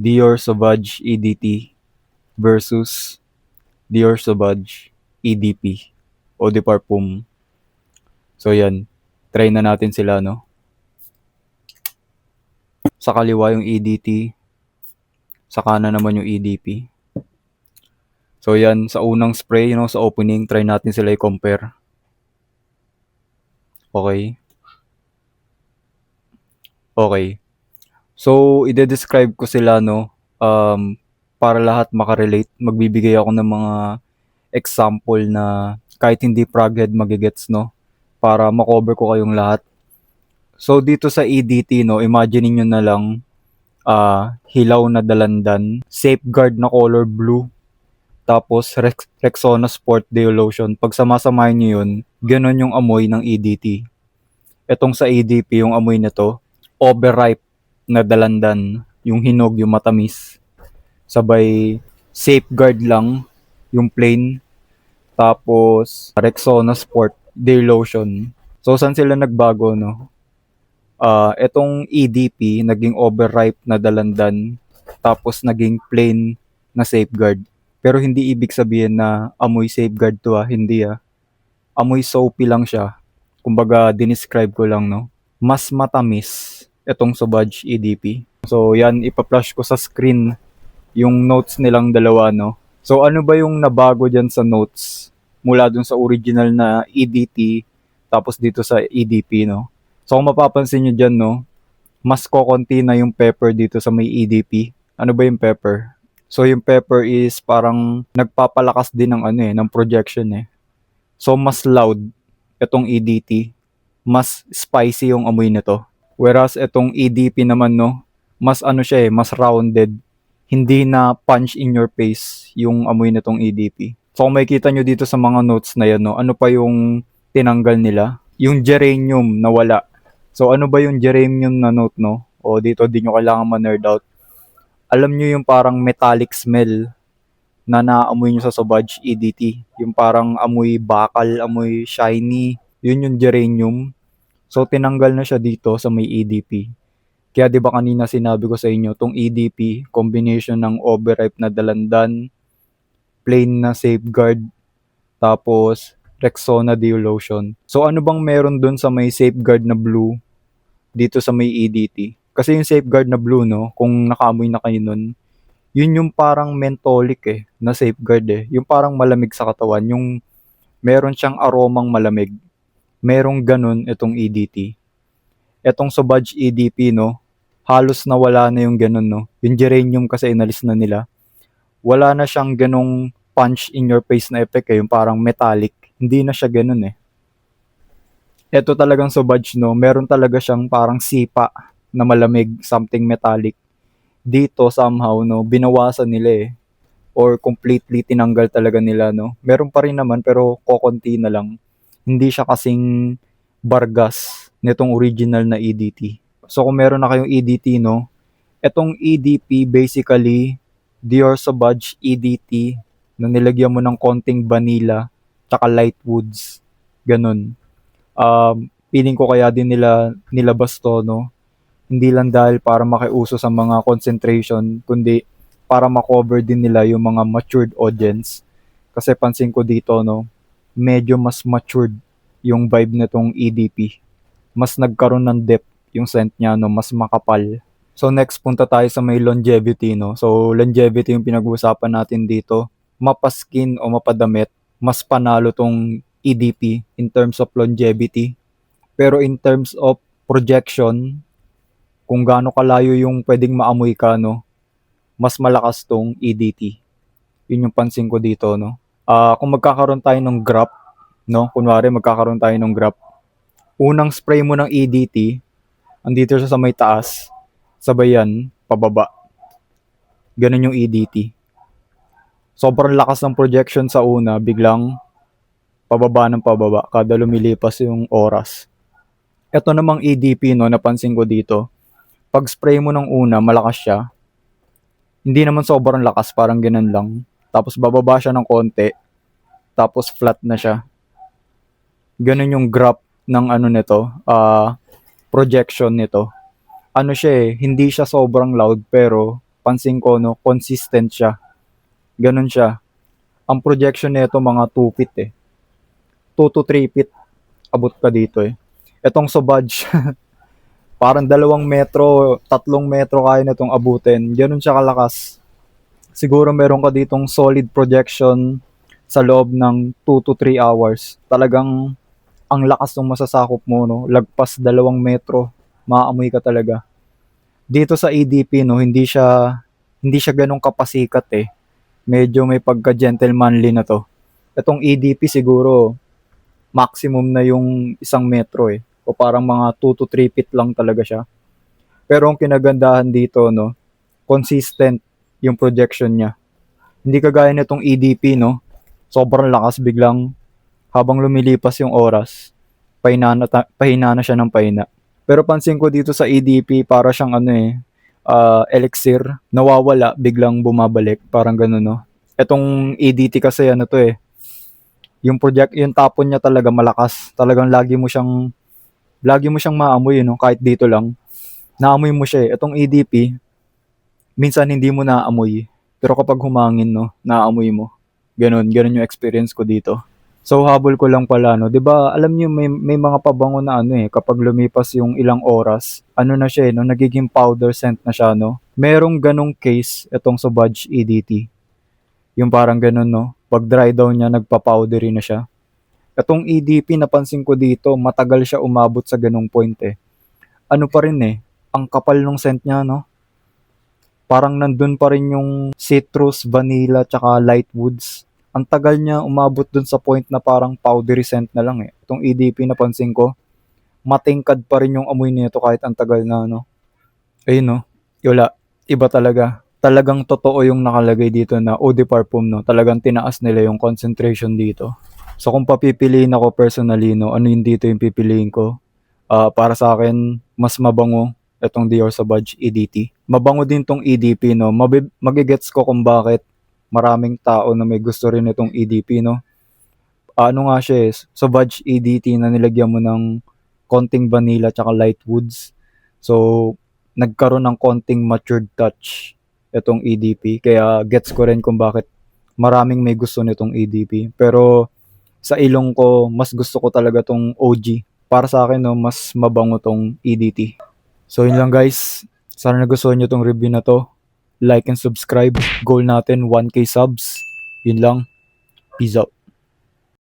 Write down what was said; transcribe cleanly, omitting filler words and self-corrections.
Dior Sauvage EDT versus Dior Sauvage EDP Eau de Parfum. So yan, try na natin sila, no? Sa kaliwa yung EDT, sa kanan naman yung EDP. So yan, sa unang spray, sa opening, try natin sila i-compare. Okay. Okay. So, ide-describe ko sila, para lahat makarelate. Magbibigay ako ng mga example na kahit hindi proghead magigets, no? Para makover ko kayong lahat. So, dito sa EDT, no, imagine niyo na lang hilaw na dalandan, safeguard na color blue, tapos Rexona Sport Deo Lotion. Pag samasamahin niyo yun, ganun yung amoy ng EDT. Etong sa EDP, yung amoy nito, overripe na dalandan, yung hinog, yung matamis. Sabay safeguard lang, yung plain. Tapos Rexona Sport Deo Lotion. So saan sila nagbago, no? Etong EDP naging overripe na dalandan, tapos naging plain na safeguard. Pero hindi ibig sabihin na amoy safeguard to, hindi. Amoy soapy lang siya. Kumbaga dinescribe ko lang, no. Mas matamis etong Sauvage EDP. So yan, ipa-flash ko sa screen yung notes nilang dalawa, no. So ano ba yung nabago diyan sa notes mula dun sa original na EDT tapos dito sa EDP, no. So kung mapapansin nyo dyan, no, mas kokonti na yung pepper dito sa may EDP. Ano ba yung pepper? So yung pepper is parang nagpapalakas din ng ng projection eh. So mas loud itong EDT, mas spicy yung amoy nito. Whereas itong EDP naman, no, mas siya mas rounded. Hindi na punch in your face yung amoy nitong EDP. So kung makikita nyo dito sa mga notes na yan, no, ano pa yung tinanggal nila? Yung geranium na wala. So ano ba yung geranium na note, no? O dito di nyo kailangan ma-nerd out. Alam nyo yung parang metallic smell na naamoy nyo sa Sauvage EDT. Yung parang amoy bakal, amoy shiny. Yun yung geranium. So tinanggal na siya dito sa may EDP. Kaya 'di ba kanina sinabi ko sa inyo, tong EDP, combination ng overripe na dalandan, plain na safeguard, tapos Rexona Deo Lotion. So ano bang meron dun sa may safeguard na blue dito sa may EDT? Kasi yung safeguard na blue, no, kung nakaamoy na kayo nun, yun yung parang mentholic na safeguard Yung parang malamig sa katawan, yung meron siyang aromang malamig. Merong ganun itong EDT. Etong Sauvage EDP, no, halos nawala na yung ganun, no. Yung geranium kasi inalis na nila. Wala na siyang ganung punch in your face na effect yung parang metallic. Hindi na siya ganun Ito talagang Sauvage, no, meron talaga siyang parang sipa na malamig, something metallic. Dito somehow, no, binawasan nila or completely tinanggal talaga nila, no. Meron pa rin naman pero kokonti na lang. Hindi siya kasing bargas nitong original na EDT. So kung meron na kayong EDT, no, etong EDP basically Dior Sauvage EDT na nilagyan mo ng konting vanilla tsaka light woods. Ganun. Feeling ko kaya din nila nilabas to, no? Hindi lang dahil para makiuso sa mga concentration, kundi para makover din nila yung mga matured audience. Kasi pansin ko dito, no, medyo mas matured yung vibe nitong EDP. Mas nagkaroon ng depth yung scent niya, no, mas makapal. So next, punta tayo sa may longevity, no. So longevity yung pinag-uusapan natin dito. Mapaskin o mapadamit, mas panalo tong EDP in terms of longevity. Pero in terms of projection, kung gaano kalayo yung pwedeng maamoy ka, no, mas malakas tong EDT. Yun yung pansin ko dito, no. Kung magkakaroon tayo ng graph, no, kunwari magkakaroon tayo ng graph, unang spray mo ng EDT, andito siya sa may taas, sabay yan, pababa. Ganun yung EDT. Sobrang lakas ng projection sa una, biglang pababa ng pababa kada lumilipas yung oras. Ito namang EDP, no, napansin ko dito, pag spray mo ng una, malakas siya. Hindi naman sobrang lakas, parang ganun lang. Tapos bababa siya ng konti, tapos flat na siya. Ganun yung graph ng nito, projection nito. Siya hindi siya sobrang loud pero pansin ko, no, consistent siya. Ganun siya. Ang projection nito mga 2 feet eh. 2 to 3 feet abot ka dito eh. Etong Sobudge, parang 2 metro, 3 metro kaya na itong abutin. Ganun siya kalakas. Siguro meron ka ditong solid projection sa loob ng 2 to 3 hours. Talagang ang lakas ng masasakop mo, no? Lagpas 2 metro, maamoy ka talaga. Dito sa EDP, no, hindi siya ganun kapasikat eh. Medyo may pagka-gentlemanly na to. Itong EDP siguro maximum na yung 1 metro eh. O parang mga 2 to 3 feet lang talaga siya. Pero ang kinagandahan dito, no, consistent yung projection niya. Hindi kagaya nitong EDP, no, sobrang lakas biglang habang lumilipas yung oras, pahina na siya ng pahina. Pero pansin ko dito sa EDP, para siyang ano eh, elixir, nawawala, biglang bumabalik, parang gano'n, no. Etong EDT kasi ano to eh, yung tapon niya talaga malakas. Talagang lagi mo siyang maamoy, no, kahit dito lang. Naamoy mo siya eh. Etong EDP, minsan hindi mo naamoy. Pero kapag humangin, no, naamoy mo. Ganun yung experience ko dito. So habol ko lang pala, no. 'Di ba, alam niyo may mga pabango na ano eh, kapag lumipas yung ilang oras, ano na siya eh, no, nagiging powder scent na siya, no. Merong ganong case itong Sauvage EDT. Yung parang ganun, no. Pag dry down niya, nagpa-powdery na siya. Itong EDP, napansin ko dito, matagal siya umabot sa ganung point eh. Ano pa rin eh, ang kapal nung scent niya, no. Parang nandun pa rin yung citrus, vanilla, tsaka light woods. Ang tagal niya umabot dun sa point na parang powdery scent na lang eh. Itong EDP, napansin ko, matingkad pa rin yung amoy nito kahit ang tagal na, no. Ayun, no. Wala. Iba talaga. Talagang totoo yung nakalagay dito na eau de parfum, no. Talagang tinaas nila yung concentration dito. So kung papipiliin ako personally, no, ano yung dito yung pipiliin ko? Para sa akin, mas mabango itong Dior Sauvage EDT. Mabango din tong EDP, no. Magigets ko kung bakit maraming tao na may gusto rin itong EDP, no. Ano nga siya eh, Sauvage EDT na nilagyan mo ng konting vanilla tsaka light woods. So, nagkaroon ng konting matured touch itong EDP. Kaya gets ko rin kung bakit maraming may gusto nitong EDP. Pero sa ilong ko, mas gusto ko talaga tong OG. Para sa akin, no, mas mabango tong EDT. So yun lang guys. Sana nagustuhan nyo tong review na to. Like and subscribe. Goal natin 1K subs. Yun lang. Peace out.